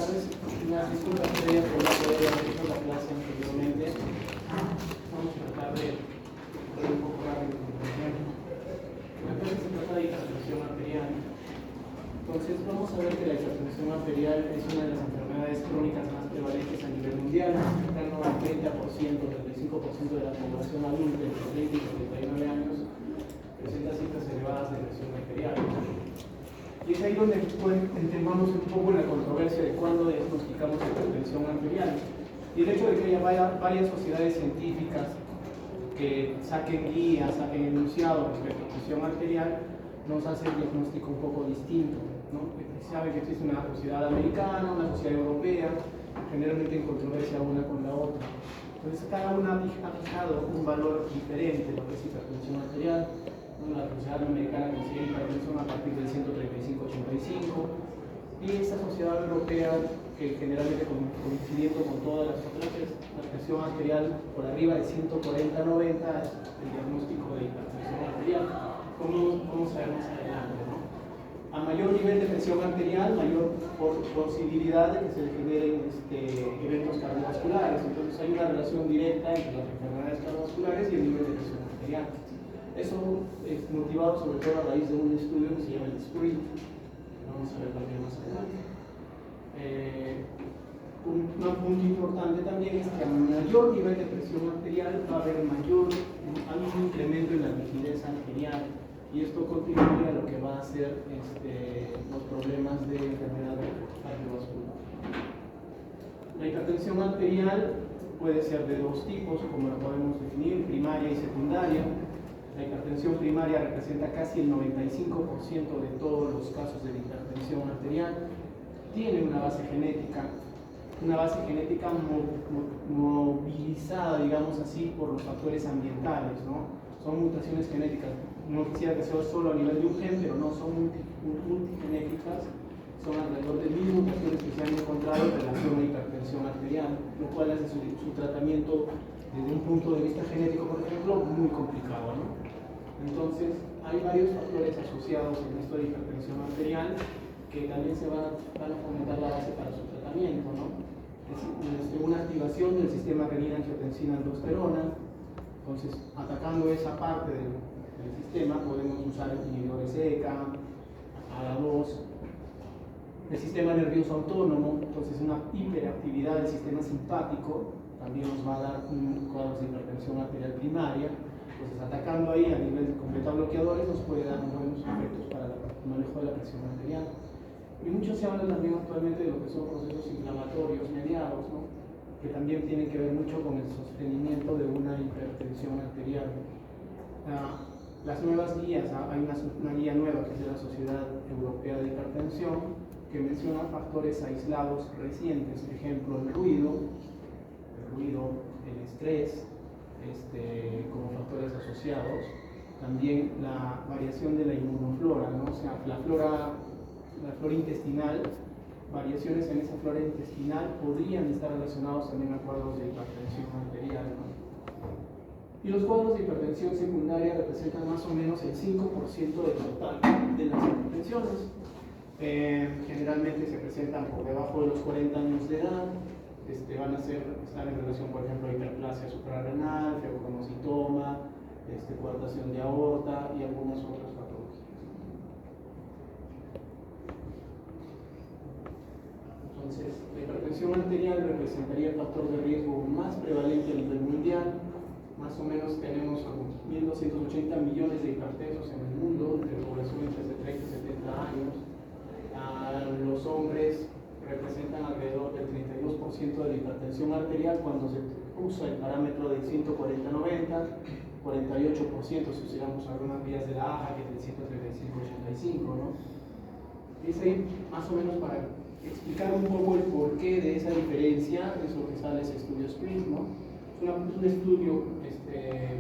tardes. Una disculpa previa por no poder haber hecho la clase anteriormente. Vamos a tratar de ir un poco rápido. La clase se trata de hipertensión arterial. Entonces, vamos a ver que la hipertensión arterial es una de las enfermedades crónicas más prevalentes a nivel mundial, afectando al 30%, 35% de la población adulta entre 30 y 39 años, presenta cifras elevadas de presión arterial. Y es ahí donde entramos un poco en la controversia de cuándo diagnosticamos hipertensión arterial. Y el hecho de que haya varias sociedades científicas que saquen guías, saquen enunciados respecto a presión arterial, nos hace el diagnóstico un poco distinto, ¿no? Se sabe que existe una sociedad americana, una sociedad europea, generalmente en controversia una con la otra. Entonces cada una ha fijado un valor diferente de lo que es hipertensión arterial. La sociedad americana considera hipertensión a partir del 135-85 y esta sociedad europea, que generalmente coincidiendo con todas las otras, la presión arterial por arriba de 140-90 es el diagnóstico de hipertensión arterial. ¿Cómo sabemos adelante, ¿no? A mayor nivel de presión arterial, mayor posibilidad de que se generen eventos cardiovasculares. Entonces hay una relación directa entre las enfermedades cardiovasculares y el nivel de presión arterial. Eso es motivado sobre todo a raíz de un estudio que se llama el SPRINT. Vamos a ver también más adelante. Un punto importante también es que a mayor nivel de presión arterial va a haber un incremento en la rigidez arterial, y esto contribuye a lo que va a ser los problemas de enfermedad cardiovascular. La hipertensión arterial puede ser de dos tipos, como lo podemos definir, primaria y secundaria. La hipertensión primaria representa casi el 95% de todos los casos de hipertensión arterial. Tiene una base genética movilizada, digamos así, por los factores ambientales, ¿no? Son mutaciones genéticas. No quisiera que sea solo a nivel de un gen, pero no, son multigenéticas. Son alrededor de 1000 mutaciones que se han encontrado en relación a hipertensión arterial, lo cual hace su tratamiento desde un punto de vista genético, por ejemplo, muy complicado, ¿no? Entonces, hay varios factores asociados en esto de hipertensión arterial que también van a fomentar la base para su tratamiento, ¿no? Una activación del sistema renina-angiotensina-aldosterona. Entonces, atacando esa parte del sistema, podemos usar inhibidores ECA, ADA2, el sistema nervioso autónomo. Entonces, una hiperactividad del sistema simpático también nos va a dar un cuadro de hipertensión arterial primaria. Entonces, atacando ahí a nivel con beta-bloqueadores nos puede dar buenos efectos para el manejo de la presión arterial. Y mucho se habla también actualmente de lo que son procesos inflamatorios mediados, ¿no? Que también tienen que ver mucho con el sostenimiento de una hipertensión arterial. Las nuevas guías, hay una guía nueva que es de la Sociedad Europea de Hipertensión, que menciona factores aislados recientes, por ejemplo el ruido, el estrés, como factores asociados. También la variación de la inmunoflora, ¿no? O sea, la flora intestinal, variaciones en esa flora intestinal podrían estar relacionados también a cuadros de hipertensión arterial, ¿no? Y los cuadros de hipertensión secundaria representan más o menos el 5% del total de las hipertensiones. Generalmente se presentan por debajo de los 40 años de edad. Van a estar en relación, por ejemplo, a hiperplasia suprarrenal, febroconocitoma, coartación de aorta y algunas otras patologías. Entonces, la hipertensión arterial representaría el factor de riesgo más prevalente a nivel mundial. Más o menos tenemos como 1.280 millones de hipertensos en el mundo, de población entre 30 y 70 años. Los hombres representan alrededor del 32% de la hipertensión arterial cuando se usa el parámetro de 140-90, 48% si usamos algunas vías de la AJA, que es del 135-85, ¿no? Es ahí más o menos para explicar un poco el porqué de esa diferencia, es lo que sale ese estudio SPRINT, ¿no? Es un estudio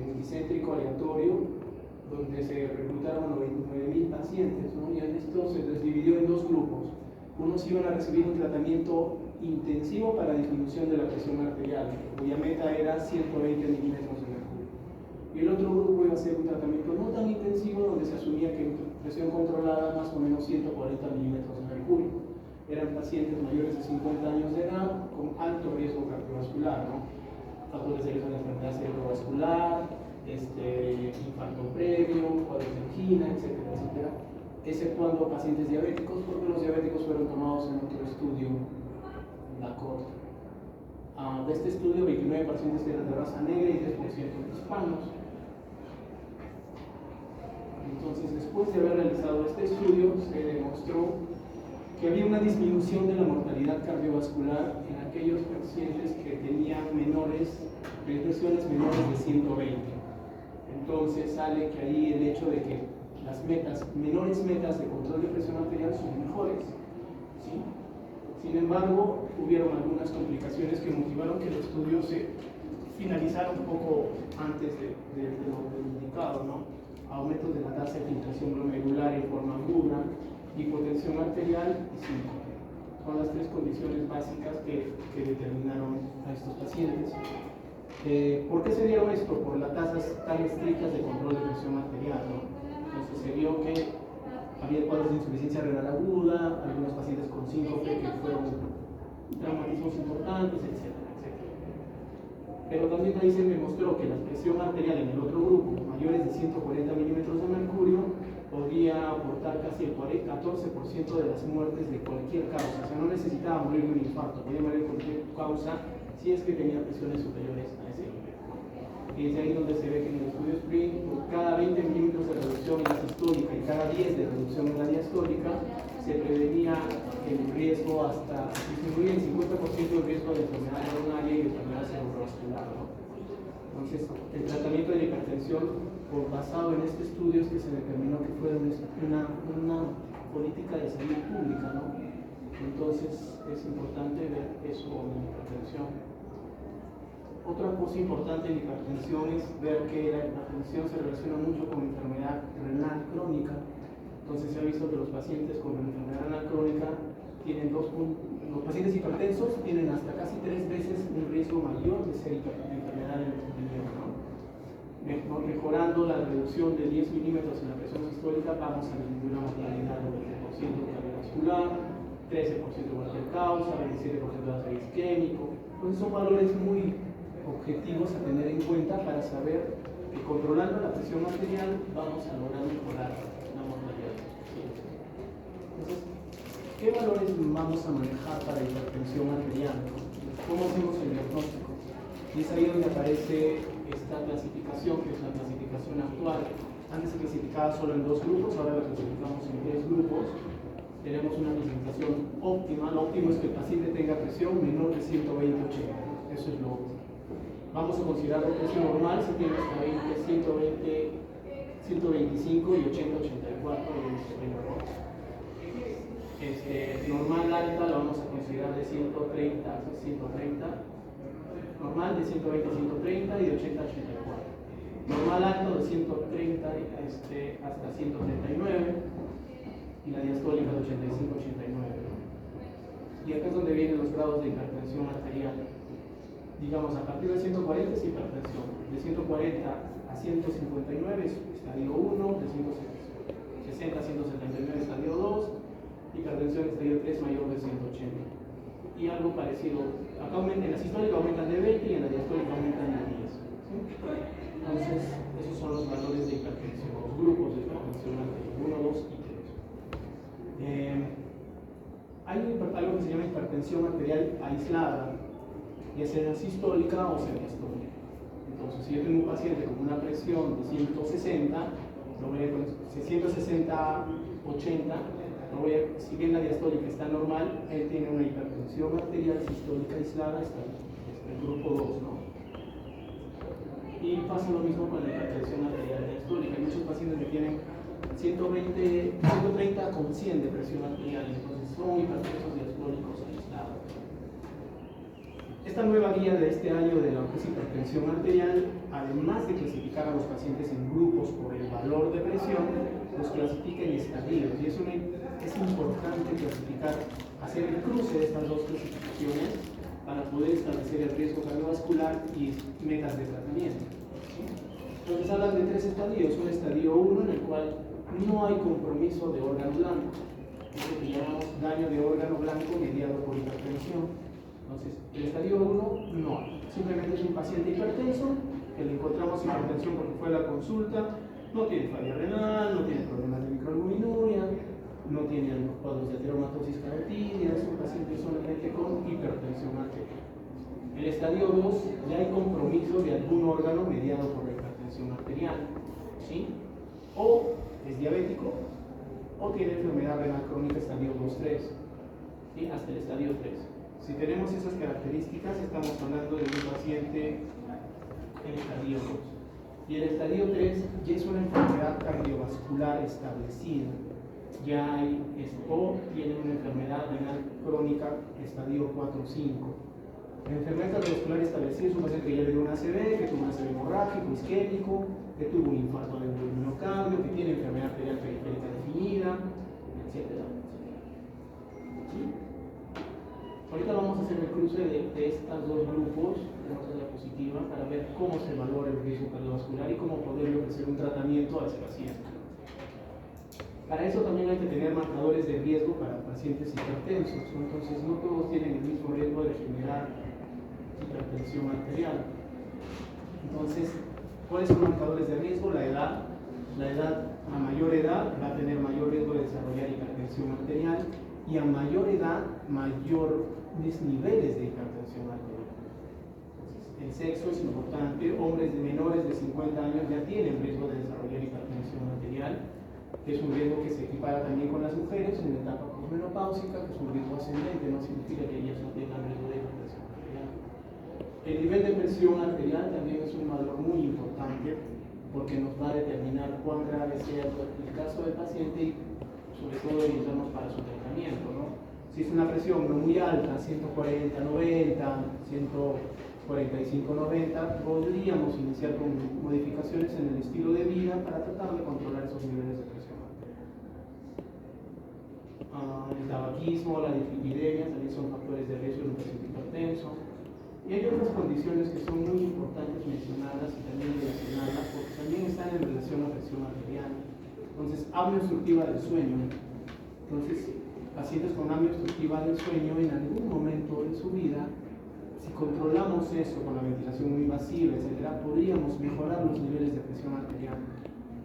multicéntrico aleatorio donde se reclutaron 9.000 pacientes, ¿no? Y en esto se les dividió en dos grupos. Unos iban a recibir un tratamiento intensivo para disminución de la presión arterial, cuya meta era 120 milímetros de mercurio. Y el otro grupo iba a hacer un tratamiento no tan intensivo, donde se asumía que presión controlada más o menos 140 milímetros de mercurio. eran pacientes mayores de 50 años de edad con alto riesgo cardiovascular, ¿no? Factores de riesgo de enfermedad cerebrovascular, infarto previo, cuadros de angina, etcétera, etcétera, exceptuando pacientes diabéticos, porque los diabéticos fueron tomados en otro estudio, la CORT. De este estudio, 29 pacientes eran de raza negra y 10% hispanos. Entonces, después de haber realizado este estudio, se demostró que había una disminución de la mortalidad cardiovascular en aquellos pacientes que tenían presiones menores de 120. Entonces, sale que ahí el hecho de que las menores metas de control de presión arterial son mejores, ¿sí? Sin embargo, hubieron algunas complicaciones que motivaron que el estudio se finalizara un poco antes de lo indicado, ¿no? Aumentos de la tasa de filtración glomerular en forma aguda, hipotensión arterial y síncope. Son las tres condiciones básicas que determinaron a estos pacientes. ¿Por qué se dieron esto? Por las tasas tan estrictas de control de presión arterial, ¿no? Entonces se vio que había cuadros de insuficiencia renal aguda, algunos pacientes con síncope que fueron traumatismos importantes, etcétera, etcétera. Pero también ahí se demostró que la presión arterial en el otro grupo, mayores de 140 milímetros de mercurio, podía aportar casi el 14% de las muertes de cualquier causa. O sea, no necesitaba morir de un infarto, podía morir de cualquier causa si es que tenía presiones superiores a ese nivel. Y es ahí donde se ve que en el estudio SPRINT, por cada 20 milímetros de reducción en la sistólica y cada 10 de reducción en la diastólica, se prevenía el riesgo hasta disminuir el 50% del riesgo de enfermedad coronaria y de enfermedad cerebrovascular, ¿no? Entonces, el tratamiento de la hipertensión, basado en este estudio, es que se determinó que fue una política de salud pública, ¿no? Entonces, es importante ver eso en la hipertensión. Otra cosa importante en hipertensión es ver que la hipertensión se relaciona mucho con enfermedad renal crónica. Entonces se ha visto que los pacientes con enfermedad renal crónica tienen los pacientes hipertensos tienen hasta casi 3 veces un riesgo mayor de ser enfermedad del riñón, ¿no? Mejorando la reducción de 10 milímetros en la presión sistólica, vamos a disminuir la mortalidad del 20% cardiovascular, 13% de cualquier causa, 27% de ataque isquémico. Entonces son valores muy objetivos a tener en cuenta para saber que controlando la presión arterial vamos a lograr mejorar la mortalidad. Entonces, ¿qué valores vamos a manejar para hipertensión arterial? ¿Cómo hacemos el diagnóstico? Y es ahí donde aparece esta clasificación, que es la clasificación actual. Antes se clasificaba solo en 2 grupos, ahora la clasificamos en 3 grupos. Tenemos una clasificación óptima. Lo óptimo es que el paciente tenga presión menor de 120/80. Eso es lo óptimo. Vamos a considerar la presión normal si tiene hasta 125 y 80/84 normal alta la vamos a considerar de 130 a 130, normal de 120 a 130 y de 80/84. Normal alto de 130 hasta 139 y la diastólica de 85/89. Y acá es donde vienen los grados de hipertensión arterial. Digamos, a partir de 140 es hipertensión, de 140 a 159 es estadio 1, de 160 a 179 estadio 2, hipertensión estadio 3 mayor de 180. Y algo parecido, acá en la sistólica aumentan de 20 y en la diastólica aumentan de 10. ¿Sí? Entonces, esos son los valores de hipertensión, los grupos de hipertensión arterial, 1, 2 y 3. Hay algo que se llama hipertensión arterial aislada, ya sea sistólica o semiastólica. Entonces, si yo tengo un paciente con una presión de 160, lo voy a poner 160/80, si bien la diastólica está normal, él tiene una hipertensión arterial sistólica aislada, está el grupo 2, ¿no? Y pasa lo mismo con la hipertensión arterial diastólica. Hay muchos pacientes que tienen 130 con 100 de presión arterial, entonces son hipertensos diastólicos aislados. Esta nueva guía de este año de la hipertensión arterial, además de clasificar a los pacientes en grupos por el valor de presión, los clasifica en estadios. Y es importante clasificar, hacer el cruce de estas 2 clasificaciones para poder establecer el riesgo cardiovascular y metas de tratamiento. Entonces hablan de 3 estadios. Un estadio 1 en el cual no hay compromiso de órgano blanco. es lo que llamamos daño de órgano blanco mediado por hipertensión. Entonces, el estadio 1 no hay. Simplemente es un paciente hipertenso que le encontramos hipertensión porque fue a la consulta, no tiene falla renal, no tiene problemas de microalbuminuria, no tiene cuadros de ateromatosis carotídea, es un paciente solamente con hipertensión arterial. El estadio 2 ya hay compromiso de algún órgano mediado por la hipertensión arterial, ¿sí? O es diabético o tiene enfermedad renal crónica estadio 2-3, ¿sí? Hasta el estadio 3. Si tenemos esas características, estamos hablando de un paciente en estadio 2. Y el estadio 3 ya es una enfermedad cardiovascular establecida. Ya hay, o tiene una enfermedad renal crónica estadio 4-5. La enfermedad cardiovascular establecida es un paciente que ya le dio un ACV, que tuvo un ACV hemorrágico, isquémico, que tuvo un infarto del miocardio, que tiene enfermedad arterial periférica definida, etc. ¿Sí? Ahorita vamos a hacer el cruce de estos dos grupos, tenemos la diapositiva, para ver cómo se valora el riesgo cardiovascular y cómo poderle ofrecer un tratamiento a ese paciente. Para eso también hay que tener marcadores de riesgo para pacientes hipertensos, ¿no? Entonces no todos tienen el mismo riesgo de generar hipertensión arterial. Entonces, ¿cuáles son los marcadores de riesgo? La edad. La edad, a mayor edad, va a tener mayor riesgo de desarrollar hipertensión arterial, y a mayor edad, mayores niveles de hipertensión arterial. Entonces, el sexo es importante. Hombres de menores de 50 años ya tienen riesgo de desarrollar hipertensión arterial, que es un riesgo que se equipara también con las mujeres en la etapa posmenopáusica, que es un riesgo ascendente, no significa que ellas no tengan riesgo de hipertensión arterial. El nivel de presión arterial también es un valor muy importante, porque nos va a determinar cuán grave sea el caso del paciente y sobre todo orientarnos para su tratamiento, ¿no? Si es una presión no muy alta, 140, 90, 145, 90, podríamos iniciar con modificaciones en el estilo de vida para tratar de controlar esos niveles de presión arterial. El tabaquismo, la dislipidemia también son factores de riesgo en un paciente hipertenso. Y hay otras condiciones que son muy importantes mencionadas y también relacionadas, porque también están en relación a la presión arterial. Entonces, apnea obstructiva del sueño. Entonces, pacientes con apnea obstructiva del sueño, en algún momento de su vida, si controlamos eso con la ventilación muy invasiva, etc., podríamos mejorar los niveles de presión arterial.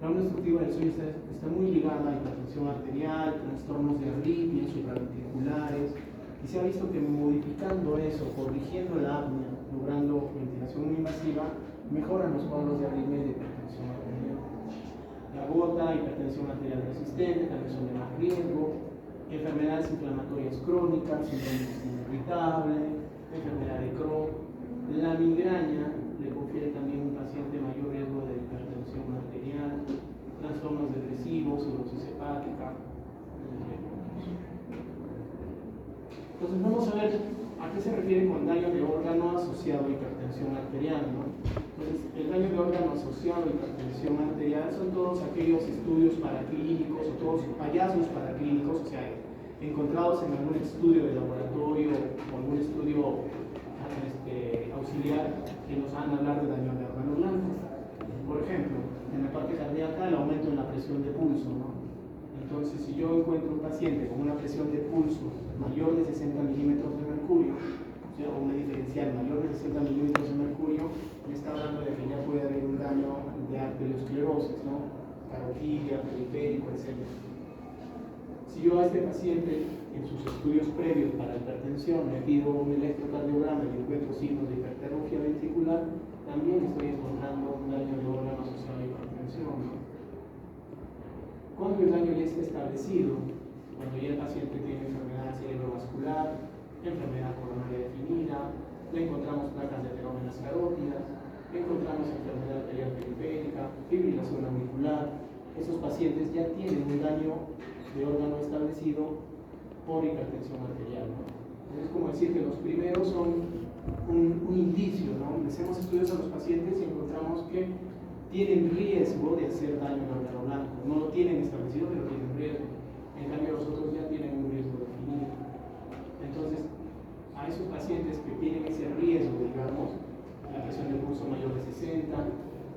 La apnea obstructiva del sueño está muy ligada a hipertensión arterial, trastornos de arritmias supraventriculares. Y se ha visto que modificando eso, corrigiendo la apnea, logrando ventilación muy invasiva, mejoran los cuadros de arritmia y de hipertensión arterial. La gota, hipertensión arterial resistente, también son de más riesgo. Enfermedades inflamatorias crónicas, síndrome del intestino irritable, enfermedad de Crohn. La migraña le confiere también a un paciente mayor riesgo de hipertensión arterial, trastornos depresivos, cirrosis hepática. Entonces vamos a ver a qué se refiere con daño de órgano asociado a hipertensión arterial, ¿no? Entonces, el daño de órgano asociado a hipertensión arterial son todos aquellos estudios paraclínicos o todos hallazgos paraclínicos, o sea, encontrados en algún estudio de laboratorio o algún estudio auxiliar que nos hagan hablar de daño de órgano blanco. Por ejemplo, en la parte cardíaca, el aumento en la presión de pulso, ¿no? Entonces, si yo encuentro un paciente con una presión de pulso mayor de 60 milímetros de mercurio, o sea, una diferencial mayor de 60 milímetros de mercurio, me está hablando de que ya puede haber un daño de arteriosclerosis, ¿no? Carotidia, periférico, etc. Si yo a este paciente, en sus estudios previos para hipertensión, le pido un electrocardiograma y encuentro signos de hipertrofia ventricular, también estoy encontrando un daño de órgano asociado a hipertensión, ¿no? Cuando el daño ya está establecido, cuando ya el paciente tiene enfermedad cerebrovascular, enfermedad coronaria definida, le encontramos placas de aterógenas carótidas, le encontramos enfermedad arterial periférica, fibrilación auricular, esos pacientes ya tienen un daño de órgano establecido por hipertensión arterial, ¿no? Es como decir que los primeros son un indicio, ¿no? Hacemos estudios a los pacientes y encontramos que tienen riesgo de hacer daño al órgano blanco. No lo tienen establecido, pero tienen riesgo. En cambio, los otros ya tienen un riesgo definido. Entonces, a esos pacientes que tienen ese riesgo, digamos, la presión de pulso mayor de 60,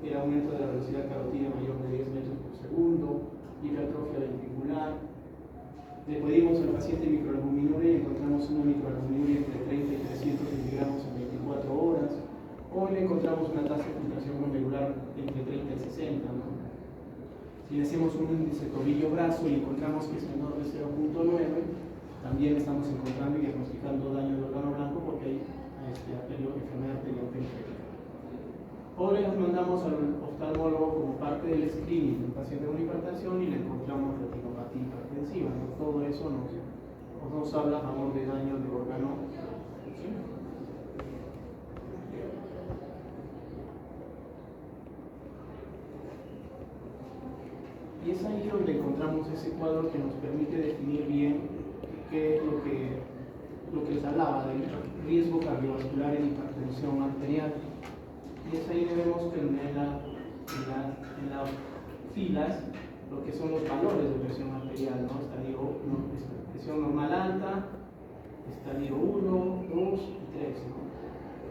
el aumento de la velocidad carotídea mayor de 10 metros por segundo, hipertrofia ventricular, Le pedimos al paciente microalbuminuria y encontramos una microalbuminuria entre 30 y 300 miligramos en 24 horas, o le encontramos una tasa de filtración glomerular entre 30 y 60, ¿no? Si le hacemos un índice tobillo-brazo y encontramos que es menor de 0.9, también estamos encontrando y diagnosticando daño del órgano blanco porque hay enfermedad perioperiférica. O le mandamos al oftalmólogo como parte del screening del paciente con hipertensión y le encontramos retinopatía hipertensiva, ¿no? Todo eso nos habla a favor de daño del órgano. ¿Sí? Y es ahí donde encontramos ese cuadro que nos permite definir bien qué es lo que les hablaba del riesgo cardiovascular en hipertensión arterial. Y es ahí que vemos que en las filas lo que son los valores de presión arterial, ¿no? Estadio 1, presión normal alta, estadio 1, 2 y 3, ¿no?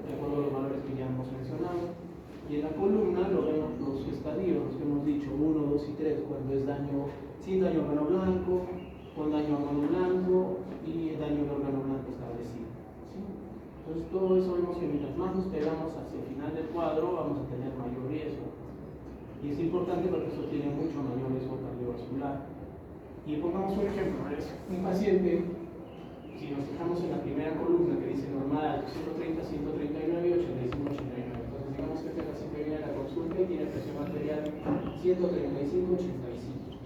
De acuerdo a los valores que ya hemos mencionado. Y en la columna lo vemos los estadios, los que hemos dicho, 1, 2 y 3, cuando es daño sin daño al órgano blanco, con daño al órgano blanco y daño al órgano blanco establecido. ¿Sí? Entonces todo eso vemos que mientras más nos pegamos hacia el final del cuadro vamos a tener mayor riesgo. Y es importante porque eso tiene mucho mayor riesgo cardiovascular. Y pongamos un ejemplo, es un paciente, si nos fijamos en la primera columna que dice normal 130, 139 y 85, 89. Digamos que este paciente viene a la consulta y tiene presión arterial 135, 85.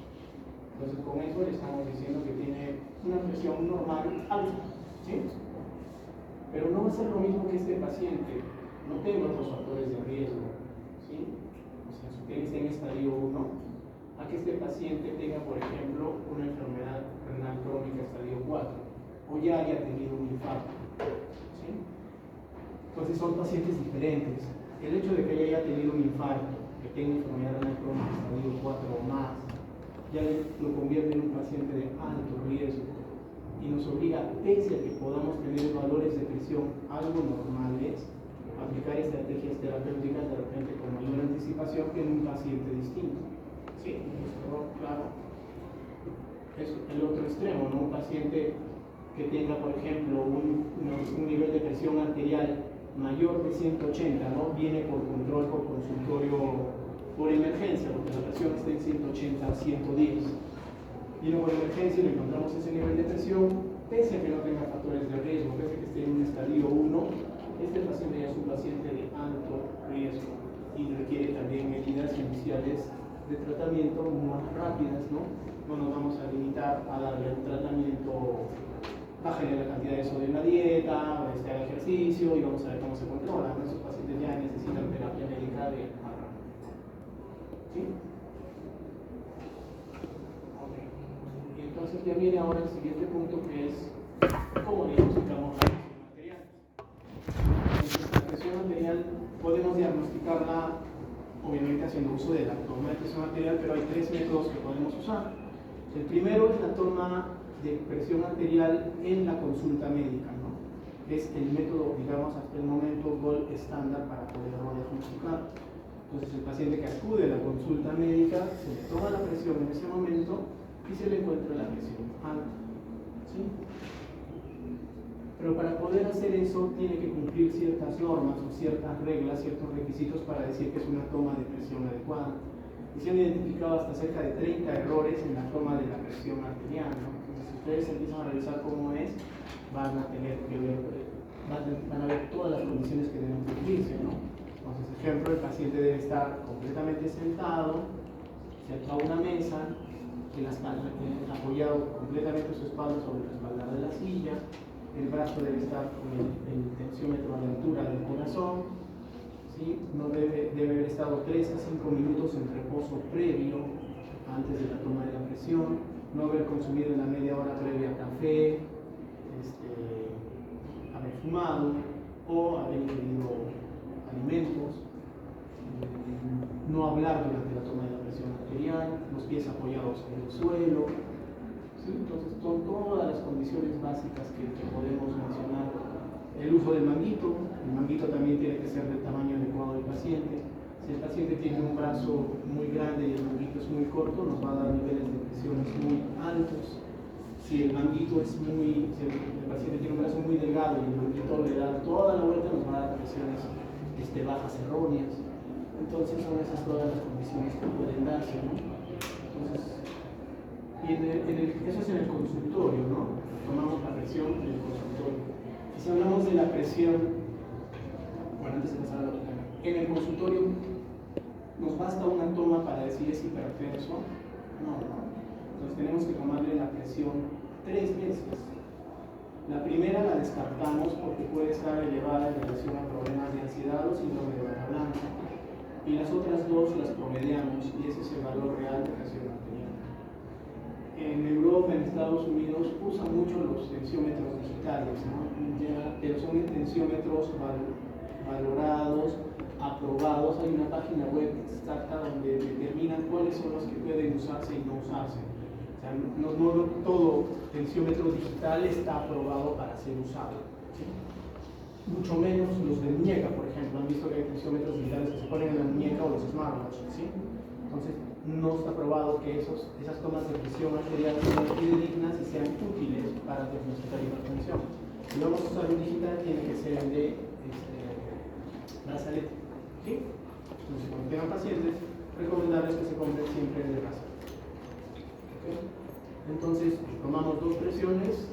Entonces con eso le estamos diciendo que tiene una presión normal alta, ¿sí? Pero no va a ser lo mismo que este paciente no tenga otros factores de riesgo, ¿sí? O sea, que esté en estadio 1, a que este paciente tenga, por ejemplo, una enfermedad renal crónica estadio 4 o ya haya tenido un infarto, ¿sí? Entonces son pacientes diferentes. El hecho de que haya tenido un infarto, que tenga enfermedad renal crónica estadio 4 o más, ya lo convierte en un paciente de alto riesgo y nos obliga, pese a que podamos tener valores de presión algo normales, a aplicar estrategias terapéuticas de repente con mayor anticipación que en un paciente distinto. ¿Sí? Claro. Es el otro extremo, ¿no? Un paciente que tenga, por ejemplo, un nivel de presión arterial mayor de 180, ¿no? Viene por control por consultorio por emergencia, porque la presión está en 180 a 110. Viene por emergencia y le encontramos ese nivel de presión, pese a que no tenga factores de riesgo, pese a que esté en un estadio 1, este paciente ya es un paciente de alto riesgo y requiere también medidas iniciales de tratamiento más rápidas, ¿no? No nos vamos a limitar a darle un tratamiento, bájale la cantidad de sodio en la dieta, haga ejercicio y vamos a ver cómo se controla. Esos pacientes ya necesitan terapia médica de más rápido. ¿Sí? Okay. Y entonces ya viene ahora el siguiente punto, que es cómo diagnosticamos la presión arterial. Entonces, la presión arterial podemos diagnosticarla obviamente haciendo uso de la toma de presión arterial, pero hay tres métodos que podemos usar. El primero es la toma de presión arterial en la consulta médica, ¿no? Es el método, digamos, hasta el momento gold estándar para poderlo diagnosticar. Entonces el paciente que acude a la consulta médica se le toma la presión en ese momento y se le encuentra la presión alta, ¿sí? Pero para poder hacer eso tiene que cumplir ciertas normas o ciertas reglas, ciertos requisitos para decir que es una toma de presión adecuada. Y se han identificado hasta cerca de 30 errores en la toma de la presión arterial, ¿no? Entonces, si ustedes empiezan a revisar cómo es, van a tener que ver, van a ver todas las condiciones que deben cumplirse, ¿no? Entonces, ejemplo, el paciente debe estar completamente sentado, cerca a una mesa, apoyado completamente su espalda sobre la espalda de la silla, el brazo debe estar con el tensiómetro a la altura del corazón, ¿sí? No debe haber estado 3 a 5 minutos en reposo previo antes de la toma de la presión, no haber consumido en la media hora previa café, haber fumado o haber ingerido alimentos, no hablar durante la toma de la presión arterial, los pies apoyados en el suelo, ¿sí? Entonces son todas las condiciones básicas que podemos mencionar. El uso del manguito, el manguito también tiene que ser del tamaño adecuado del paciente. Si el paciente tiene un brazo muy grande y el manguito es muy corto, nos va a dar niveles de presiones muy altos. si el manguito es muy, si el paciente tiene un brazo muy delgado y el manguito le da toda la vuelta, nos va a dar presiones bajas erróneas. Entonces son esas todas las condiciones que pueden darse, ¿no? Entonces, eso es en el consultorio, ¿no? Tomamos la presión en el consultorio. Y si hablamos de la presión, bueno, antes de pasar a la otra, en el consultorio, ¿nos basta una toma para decir es hipertenso? No, no. Entonces tenemos que tomarle la presión 3 veces. La primera la descartamos porque puede estar elevada en relación a problemas de ansiedad o síndrome de bata blanca. Y las otras 2 las promediamos y ese es el valor real de presión arterial. En Europa, en Estados Unidos, usan mucho los tensiómetros digitales, ¿no? Pero son tensiómetros valorados, aprobados. Hay una página web exacta donde determinan cuáles son los que pueden usarse y no usarse. O sea, no todo tensiómetro digital está aprobado para ser usado, ¿sí? Mucho menos los de muñeca, por ejemplo. Han visto que hay tensiómetros digitales que se ponen en la muñeca o los smartwatches, ¿sí? Entonces, no está probado que esas tomas de presión arterial sean fidedignas y sean útiles para diagnosticar hipertensión. Si vamos a usar un digital, tiene que ser el de brazalete, ¿sí? Entonces, cuando tengan pacientes, recomendarles que se compren siempre el de brazalete. ¿Okay? Entonces, tomamos 3 presiones,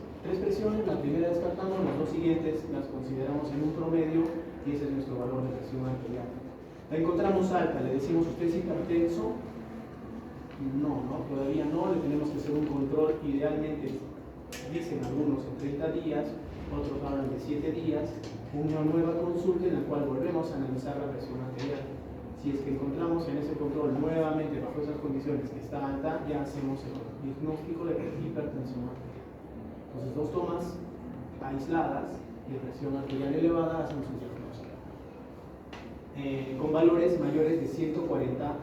la primera descartamos, las 2 siguientes las consideramos en un promedio y ese es nuestro valor de presión arterial. La encontramos alta, le decimos, ¿usted es hipertenso? No, todavía no, le tenemos que hacer un control, idealmente, dicen algunos en 30 días, otros hablan de 7 días, una nueva consulta en la cual volvemos a analizar la presión arterial. Si es que encontramos en ese control nuevamente bajo esas condiciones que está alta, ya hacemos el diagnóstico de hipertensión arterial. Entonces, 2 tomas aisladas de presión arterial elevada hacen su diagnóstico. Con valores mayores de 140/90.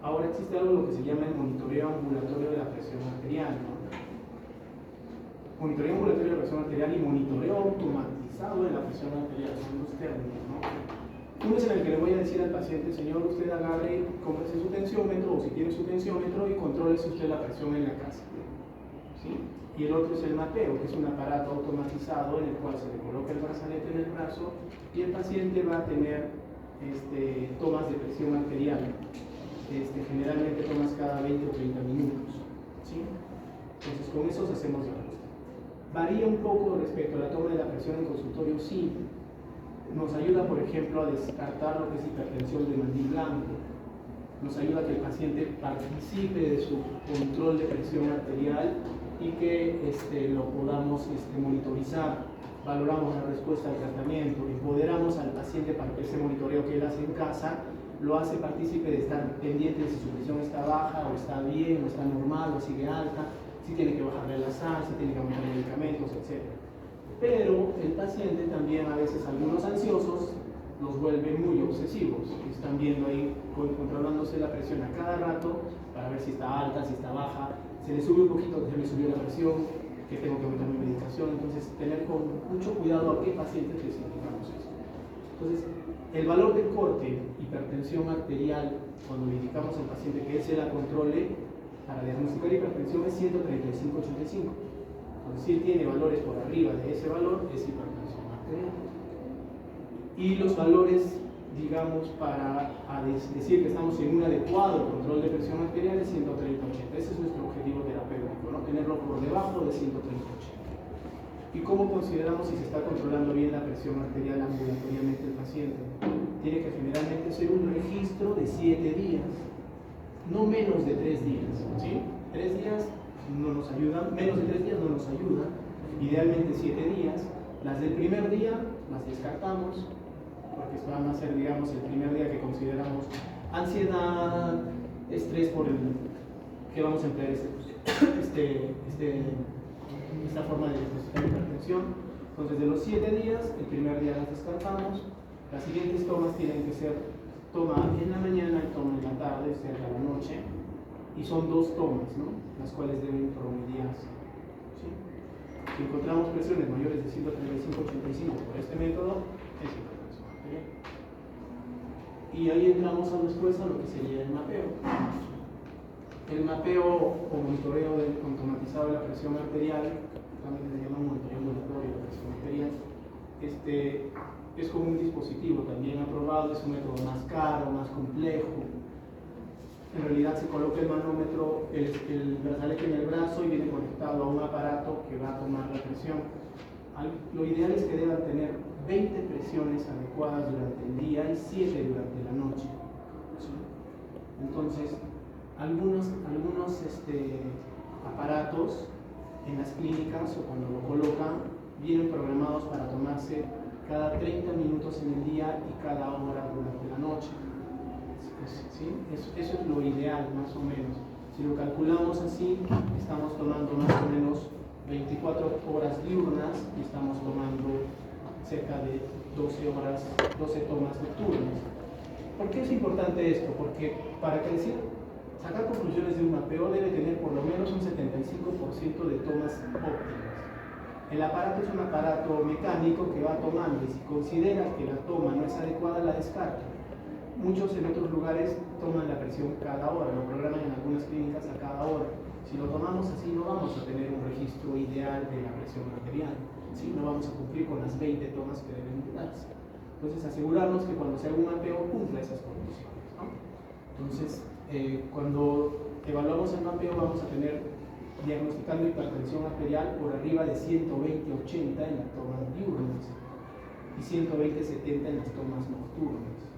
Ahora existe algo lo que se llama el monitoreo ambulatorio de la presión arterial, ¿no? Monitoreo ambulatorio de la presión arterial y monitoreo automatizado de la presión arterial son 2 términos, ¿no? Uno es en el que le voy a decir al paciente, señor, usted agarre, cómprese su tensiómetro o si tiene su tensiómetro y contrólese usted la presión en la casa, ¿sí? Y el otro es el mapeo, que es un aparato automatizado en el cual se le coloca el brazalete en el brazo y el paciente va a tener tomas de presión arterial, generalmente tomas cada 20 o 30 minutos, ¿sí? Entonces con esos hacemos la ajuste. Varía un poco respecto a la toma de la presión en consultorio, sí. Nos ayuda, por ejemplo, a descartar lo que es hipertensión de mandil blanco. Nos ayuda a que el paciente participe de su control de presión arterial y que lo podamos monitorizar. Valoramos la respuesta al tratamiento, empoderamos al paciente para que ese monitoreo que él hace en casa lo hace partícipe de estar pendiente de si su presión está baja o está bien o está normal o sigue alta, si tiene que bajarle la sal, si tiene que aumentar medicamentos, etc. Pero el paciente también, a veces algunos ansiosos, los vuelve muy obsesivos. Están viendo ahí, controlándose la presión a cada rato para ver si está alta, si está baja. Se le sube un poquito, se me subió la presión, que tengo que aumentar mi medicación. Entonces, tener con mucho cuidado a qué pacientes les indicamos eso. Entonces, el valor de corte, hipertensión arterial, cuando le indicamos al paciente que él se la controle, para diagnosticar hipertensión es 135/85. Si él tiene valores por arriba de ese valor, es hipertensión arterial. Y los valores, digamos, para decir que estamos en un adecuado control de presión arterial es 130/80. Ese es nuestro objetivo terapéutico, ¿no? Tenerlo por debajo de 130/80. ¿Y cómo consideramos si se está controlando bien la presión arterial ambulatoriamente el paciente? Tiene que generalmente ser un registro de 7 días, no menos de 3 días, ¿sí? 3 días no nos ayudan, menos de 3 días no nos ayuda, idealmente 7 días. Las del primer día las descartamos, porque van a ser, digamos, el primer día que consideramos ansiedad, estrés por el que vamos a emplear esta forma de diagnosticar hipertensión. Entonces, de los 7 días, el primer día las descartamos. Las siguientes tomas tienen que ser toma en la mañana y toma en la tarde, cerca de la noche. Y son 2 tomas, ¿no? Las cuales deben promediarse, ¿sí? Si encontramos presiones mayores de 135/85 por este método, es hipertensión arterial. Y ahí entramos después a lo que sería el mapeo. El mapeo o monitoreo automatizado de la presión arterial, también se llama monitoreo ambulatorio de la presión arterial, es como un dispositivo también aprobado, es un método más caro, más complejo. En realidad se coloca el manómetro, el brazalete en el brazo y viene conectado a un aparato que va a tomar la presión. Lo ideal es que deban tener 20 presiones adecuadas durante el día y 7 durante la noche. ¿Sí? Entonces, algunos aparatos en las clínicas o cuando lo colocan vienen programados para tomarse cada 30 minutos en el día y cada hora durante la noche. ¿Sí? Eso es lo ideal, más o menos. Si lo calculamos así, estamos tomando más o menos 24 horas diurnas y estamos tomando cerca de 12 tomas nocturnas. ¿Por qué es importante esto? Porque para sacar conclusiones de un mapeo debe tener por lo menos un 75% de tomas óptimas. El aparato es un aparato mecánico que va tomando y si considera que la toma no es adecuada, la descarta. Muchos en otros lugares toman la presión cada hora, lo programan en algunas clínicas a cada hora. Si lo tomamos así no vamos a tener un registro ideal de la presión arterial, ¿sí? No vamos a cumplir con las 20 tomas que deben darse. Entonces asegurarnos que cuando se haga un mapeo cumpla esas condiciones, ¿no? Entonces cuando evaluamos el mapeo vamos a tener diagnosticando hipertensión arterial por arriba de 120-80 en las tomas diurnas y 120-70 en las tomas nocturnas.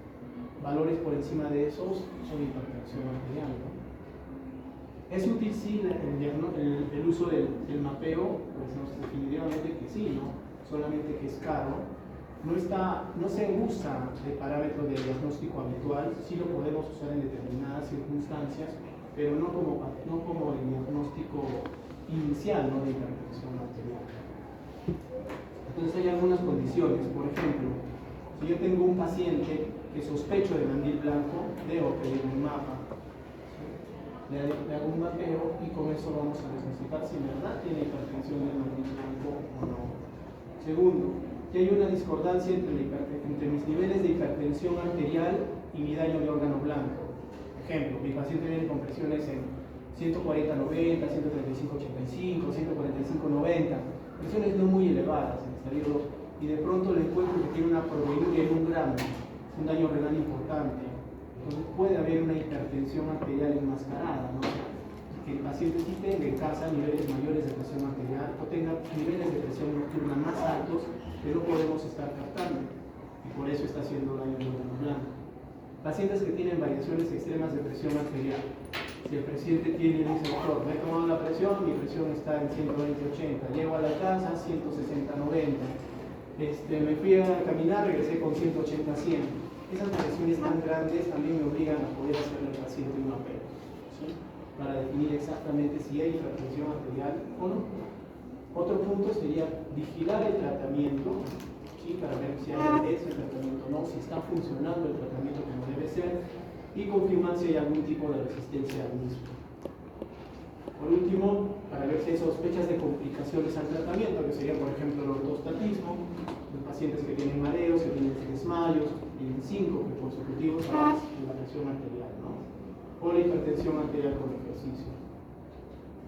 Valores por encima de esos son hipertensión arterial, ¿no? ¿Es útil sí el uso del mapeo? Pues definitivamente que sí, ¿no? Solamente que es caro. No se usa de parámetro de diagnóstico habitual, sí lo podemos usar en determinadas circunstancias, pero no como el diagnóstico inicial, ¿no?, de hipertensión arterial. Entonces hay algunas condiciones, por ejemplo, si yo tengo un paciente que sospecho de mandil blanco, debo pedir un mapa. ¿Sí? Le hago un mapeo y con eso vamos a diagnosticar si en verdad tiene hipertensión del mandil blanco o no. Segundo, que hay una discordancia entre mis niveles de hipertensión arterial y mi daño de órgano blanco. Ejemplo, mi paciente viene con presiones en 140-90, 135-85, 145-90, presiones no muy elevadas en estadio 2. Y de pronto le encuentro que tiene una proteinuria en 1 gramo, un daño renal importante. Entonces puede haber una hipertensión arterial enmascarada, ¿no? Que el paciente sí tenga en casa niveles mayores de presión arterial o tenga niveles de presión nocturna más altos que no podemos estar captando y por eso está haciendo daño al órgano blanco. Pacientes que tienen variaciones extremas de presión arterial. Si el paciente tiene un sector, me he tomado la presión, mi presión está en 120-80, llego a la casa 160-90. Me fui a caminar, regresé con 180-100. Esas variaciones tan grandes también me obligan a poder hacerle al paciente un mapeo, ¿sí?, para definir exactamente si hay hipertensión arterial o no. Otro punto sería vigilar el tratamiento, ¿sí?, para ver si hay ese tratamiento o no, si está funcionando el tratamiento como debe ser y confirmar si hay algún tipo de resistencia al mismo. Por último, para ver si hay sospechas de complicaciones al tratamiento, que sería por ejemplo el ortostatismo, los pacientes que tienen mareos, que tienen desmayos, tienen síncope consecutivos a la presión arterial, ¿no?, o la hipertensión arterial con ejercicio.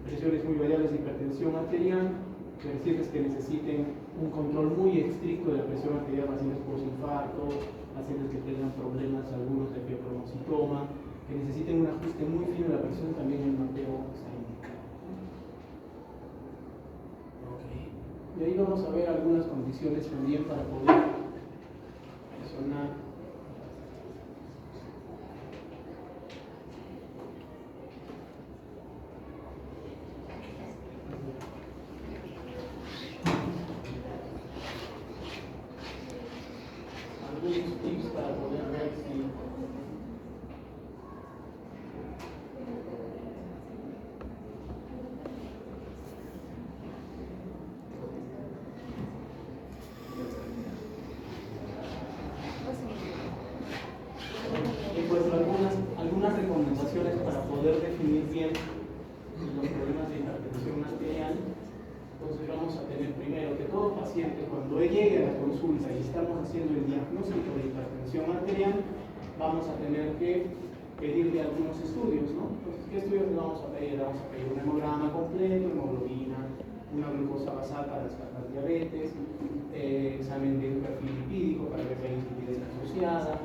Presiones muy variables de hipertensión arterial, pacientes que necesiten un control muy estricto de la presión arterial, pacientes post-infarto, pacientes que tengan problemas algunos de fibromuscitoma, que necesiten un ajuste muy fino de la presión, también el mapeo está indicado. Y ahí vamos a ver algunas condiciones también para poder resonar. Algunos tips para poder ver si algunas recomendaciones para poder definir bien los problemas de hipertensión arterial. Entonces vamos a tener primero que todo paciente, cuando llegue a la consulta y estamos haciendo el diagnóstico de hipertensión arterial, vamos a tener que pedirle algunos estudios, ¿no? Entonces, ¿qué estudios le vamos a pedir? Le vamos a pedir un hemograma completo, hemoglobina, una glucosa basal para descartar diabetes, examen de perfil lipídico para ver si hay lipidez asociada,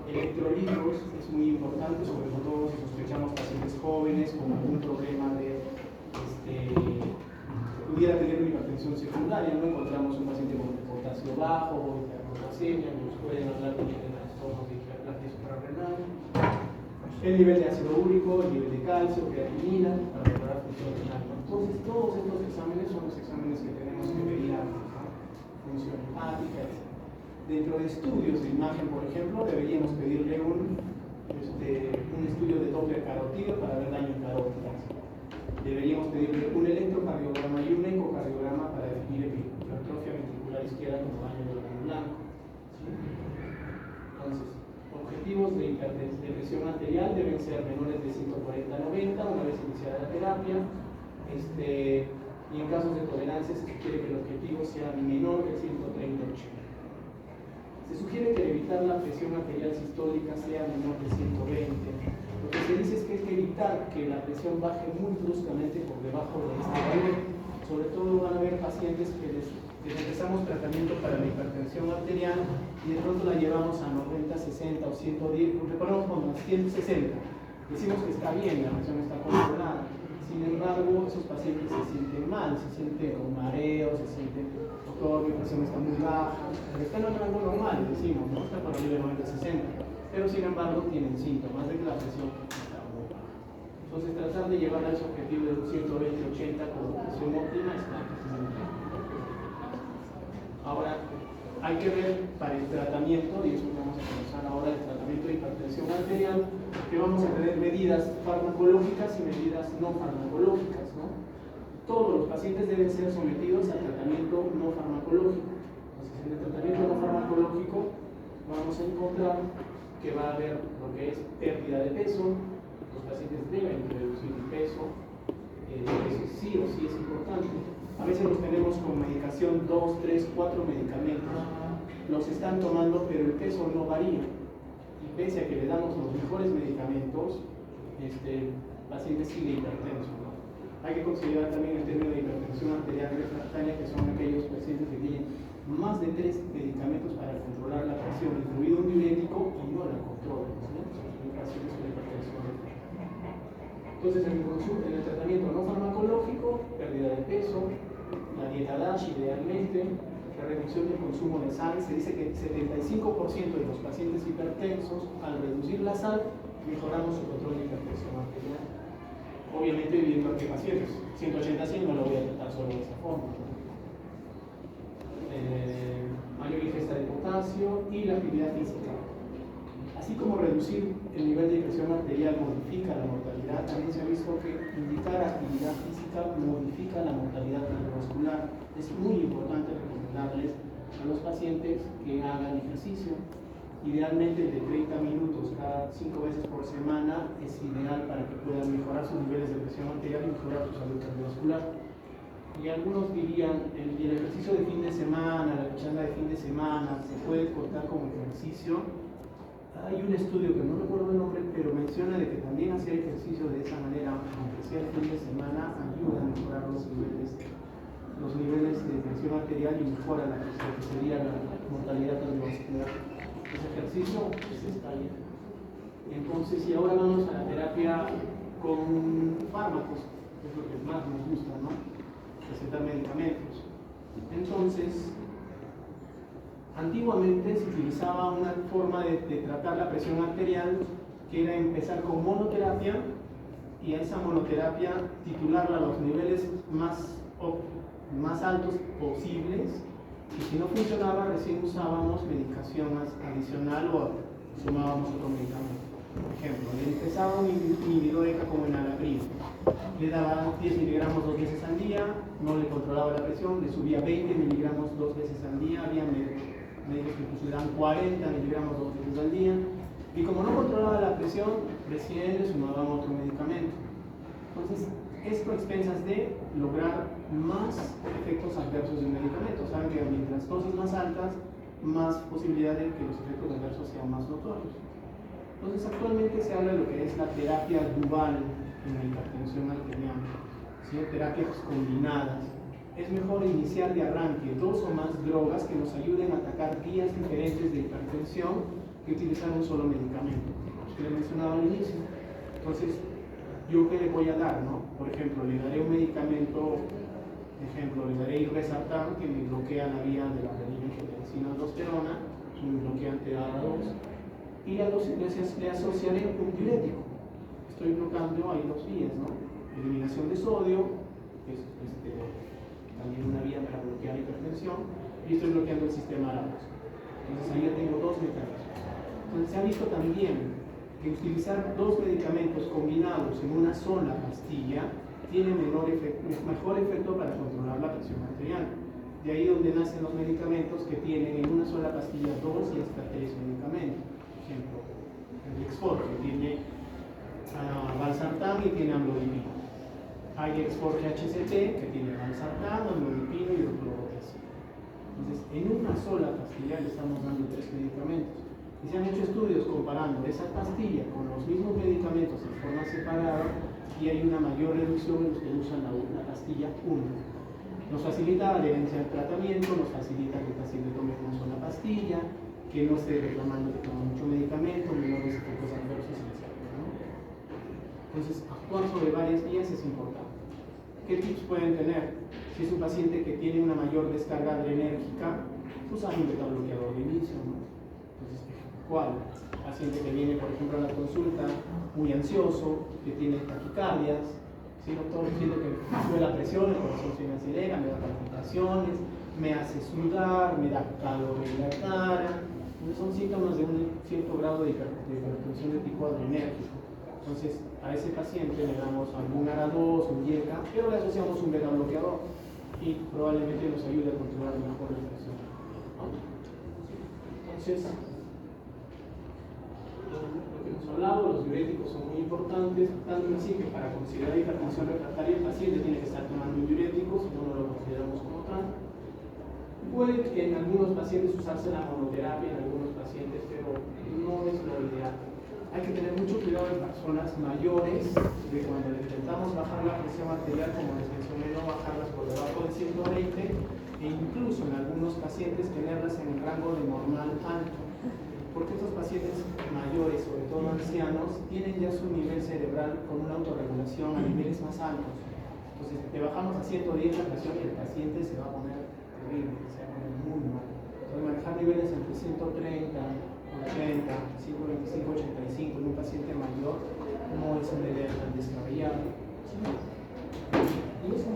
electrolitos, es muy importante, sobre todo si sospechamos pacientes jóvenes con algún problema de pudiera tener una hipertensión secundaria, no encontramos un paciente con potasio bajo o hiperpotasemia, nos pueden hablar también de trastornos de hiperplasia suprarrenal, el nivel de ácido úrico, el nivel de calcio, creatinina, para mejorar función renal. Entonces, todos estos exámenes son los exámenes que tenemos que medir antes, ¿no? Función hepática, etc. Dentro de estudios de imagen, por ejemplo, deberíamos pedirle un estudio de doble carótido para ver daño en carótidas. Deberíamos pedirle un electrocardiograma y un ecocardiograma para definir hipertrofia ventricular izquierda como daño del glóbulo blanco. ¿Sí? Entonces, objetivos de presión arterial deben ser menores de 140/90 una vez iniciada la terapia. Y en casos de tolerancia se sugiere que el objetivo sea menor que 130/80. Se sugiere que evitar la presión arterial sistólica sea menor de 120. Lo que se dice es que hay que evitar que la presión baje muy bruscamente por debajo de este valor. Sobre todo van a haber pacientes que les empezamos tratamiento para la hipertensión arterial y de pronto la llevamos a 90, 60 o 110, recordemos cuando a 160. Decimos que está bien, la presión está controlada. Sin embargo, esos pacientes se sienten mal, se sienten con mareo, se sienten, doctor, mi presión está muy baja, está en el rango normal, decimos, no está por arriba de 90-60, pero sin embargo tienen síntomas de que la presión está muy baja. Entonces, tratar de llevar a ese objetivo de un 120-80 con presión óptima está muy bien. Ahora, hay que ver para el tratamiento, y eso vamos a comenzar ahora, el tratamiento de hipertensión arterial, que vamos a tener medidas farmacológicas y medidas no farmacológicas, ¿no? Todos los pacientes deben ser sometidos al tratamiento no farmacológico. Entonces, en el tratamiento no farmacológico vamos a encontrar que va a haber lo que es pérdida de peso, los pacientes deben reducir el peso, eso sí o sí es importante. A veces los tenemos con medicación, 2, 3, 4 medicamentos. Los están tomando, pero el peso no varía. Y pese a que le damos los mejores medicamentos, el paciente sigue hipertenso, ¿no? Hay que considerar también el término de hipertensión arterial refractaria, que son aquellos pacientes que tienen más de 3 medicamentos para controlar la presión, incluido un diurético, y no la controlan, ¿no? Son pacientes con hipertensión refractaria. Entonces, en el tratamiento no farmacológico, pérdida de peso, la dieta DASH idealmente, la reducción del consumo de sal. Se dice que el 75% de los pacientes hipertensos, al reducir la sal, mejoramos su control de hipertensión arterial. Obviamente viviendo a qué pacientes, 180-100 no lo voy a tratar solo de esa forma. Mayor ingesta de potasio y la actividad física. Así como reducir el nivel de presión arterial modifica la mortalidad, también se ha visto que indicar actividad física modifica la mortalidad cardiovascular. Es muy importante recomendarles a los pacientes que hagan ejercicio. Idealmente de 30 minutos cada 5 veces por semana es ideal para que puedan mejorar sus niveles de presión arterial y mejorar su salud cardiovascular. Y algunos dirían, el ejercicio de fin de semana, la pachanga de fin de semana, ¿se puede contar como ejercicio? Hay un estudio que no recuerdo el nombre, pero menciona de que también hacer ejercicio de esa manera, aunque sea el fin de semana, ayuda a mejorar los niveles de presión arterial y mejora lo que sería la mortalidad cardiovascular. Ese ejercicio está bien. Entonces, y ahora vamos a la terapia con fármacos, que es lo que más nos gusta, ¿no? Recetar medicamentos. Entonces, antiguamente se utilizaba una forma de tratar la presión arterial que era empezar con monoterapia y a esa monoterapia titularla a los niveles más altos posibles, y si no funcionaba recién usábamos medicación adicional o sumábamos otro medicamento. Por ejemplo, le empezaba un inhibidor ECA como enalapril, le daba 10 miligramos 2 veces al día, no le controlaba la presión, le subía 20 miligramos 2 veces al día, había médicos que incluso le daban 40 miligramos 2 veces al día, y como no controlaba la presión, recién le sumaban otro medicamento. Entonces, es por expensas de lograr más efectos adversos del medicamento. Saben que mientras dosis más altas, más posibilidad de que los efectos adversos sean más notorios. Entonces, actualmente se habla de lo que es la terapia dual en la hipertensión arterial, ¿sí? Terapias combinadas. Es mejor iniciar de arranque 2 o más drogas que nos ayuden a atacar vías diferentes de hipertensión que utilizar un solo medicamento, que le mencionaba al inicio. Entonces, ¿yo qué le voy a dar, no? Por ejemplo, le daré un medicamento, le daré irbesartán, que me bloquea la vía de la renin-angiotensina-aldosterona, un bloqueante ADA2, y le asociaré un diurético. Estoy bloqueando ahí 2 vías, ¿no? Eliminación de sodio, que es también una vía para bloquear hipertensión, y estoy bloqueando el sistema ADA2. Entonces ahí ya tengo 2 mecanismos. Entonces se ha visto también que utilizar 2 medicamentos combinados en una sola pastilla tiene mejor efecto para controlar la presión arterial. De ahí donde nacen los medicamentos que tienen en una sola pastilla 2 y hasta 3 medicamentos. Por ejemplo, el Exforge que tiene valsartán y tiene amlodipino. Hay Exforge HCT que tiene valsartán, amlodipino y hidroclorotiazida. Entonces, en una sola pastilla le estamos dando 3 medicamentos. Y se han hecho estudios comparando esa pastilla con los mismos medicamentos en forma separada y hay una mayor reducción en los que usan la pastilla única. Nos facilita la adherencia al tratamiento, nos facilita que el paciente tome una sola pastilla, que no esté reclamando que toma mucho medicamento, menores efectos adversos, etc. ¿no? Entonces, actuar sobre varias vías es importante. ¿Qué tips pueden tener? Si es un paciente que tiene una mayor descarga adrenérgica, usar un beta bloqueador de inicio, ¿no? Entonces, ¿cuál? Paciente que viene, por ejemplo, a la consulta muy ansioso, que tiene taquicardias, ¿sí, doctor? Siento que me sube la presión, el corazón se me acelera, me da palpitaciones, me hace sudar, me da calor en la cara. Entonces, son síntomas de un cierto grado de hipertensión de tipo adrenérgico. Entonces, a ese paciente le damos algún ARA2, un IECA, pero le asociamos un beta bloqueador y probablemente nos ayude a controlar mejor la presión. Entonces, lo que hemos hablado, los diuréticos son muy importantes, tanto así que para considerar hipertensión refractaria el paciente tiene que estar tomando un diurético, si no, no lo consideramos como tal. Puede en algunos pacientes usarse la monoterapia, en algunos pacientes, pero no es lo ideal. Hay que tener mucho cuidado en personas mayores, de cuando le intentamos bajar la presión arterial, como les mencioné, no bajarlas por debajo de 120, e incluso en algunos pacientes tenerlas en el rango de normal alto. Porque estos pacientes mayores, sobre todo ancianos, tienen ya su nivel cerebral con una autorregulación a niveles más altos. Entonces, te bajamos a 110 la presión y el paciente se va a poner terrible, se va a poner muy mal. Entonces, manejar niveles entre 130, 80, 125, 85 en un paciente mayor no es una idea tan descabellada. ¿Sí? ¿Y eso?